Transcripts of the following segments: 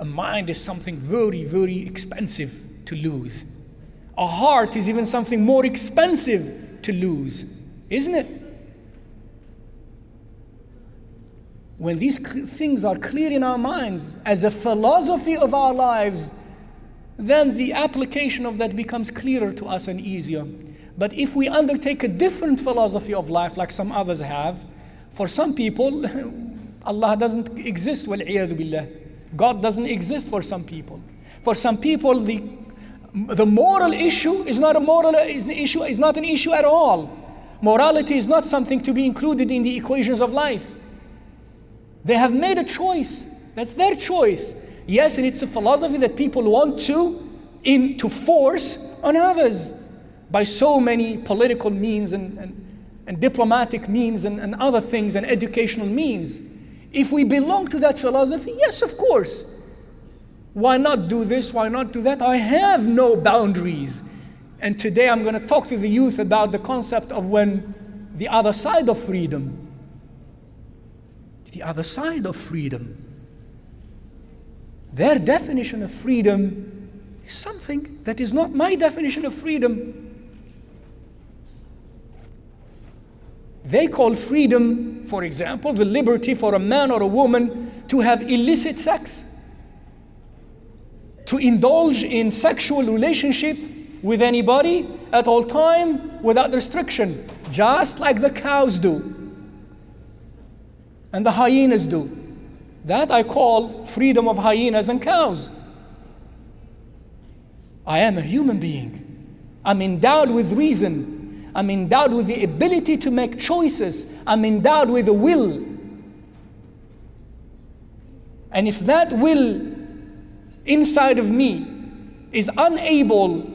A mind is something very, very expensive to lose. A heart is even something more expensive to lose, isn't it? When these things are clear in our minds as a philosophy of our lives, then the application of that becomes clearer to us and easier. But if we undertake a different philosophy of life like some others have, for some people, Allah doesn't exist, wal-'iyadhu billah. God doesn't exist for some people. For some people, the moral issue is not an issue at all. Morality is not something to be included in the equations of life. They have made a choice. That's their choice. Yes, and it's a philosophy that people want to force on others by so many political means and diplomatic means and other things and educational means. If we belong to that philosophy, yes, of course. Why not do this? Why not do that? I have no boundaries. And today I'm going to talk to the youth about the concept of when the other side of freedom. The other side of freedom. Their definition of freedom is something that is not my definition of freedom. They call freedom, for example, the liberty for a man or a woman to have illicit sex, to indulge in sexual relationship with anybody at all time without restriction, just like the cows do and the hyenas do. That I call freedom of hyenas and cows. I am a human being. I'm endowed with reason. I'm endowed with the ability to make choices. I'm endowed with a will. And if that will inside of me is unable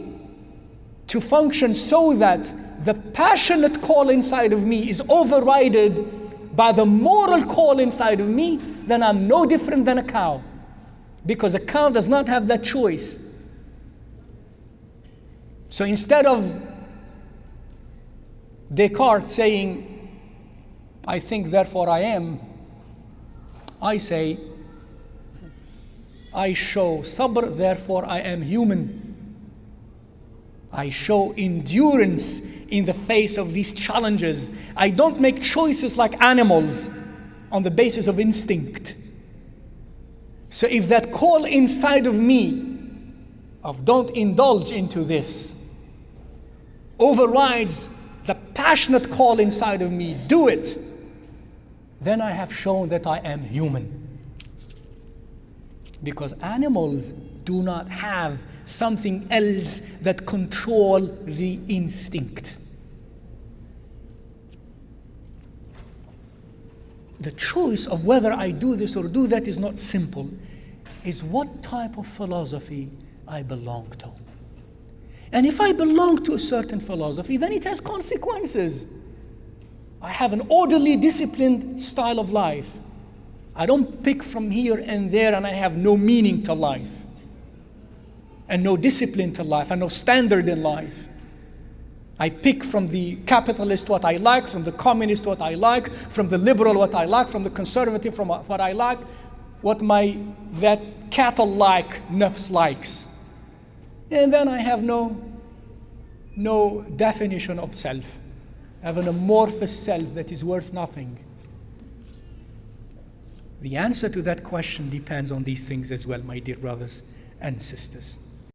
to function so that the passionate call inside of me is overridden by the moral call inside of me, then I'm no different than a cow. Because a cow does not have that choice. So instead of Descartes saying, I think, therefore I am, I say, I show sabr, therefore I am human. I show endurance in the face of these challenges. I don't make choices like animals on the basis of instinct. So if that call inside of me of don't indulge into this overrides the passionate call inside of me, do it, then I have shown that I am human. Because animals do not have something else that control the instinct. The choice of whether I do this or do that is not simple. It's what type of philosophy I belong to. And if I belong to a certain philosophy, then it has consequences. I have an orderly, disciplined style of life. I don't pick from here and there and I have no meaning to life. And no discipline to life, and no standard in life. I pick from the capitalist what I like, from the communist what I like, from the liberal what I like, from the conservative from what I like, what that cattle-like nafs likes. And then I have no definition of self. I have an amorphous self that is worth nothing. The answer to that question depends on these things as well, my dear brothers and sisters.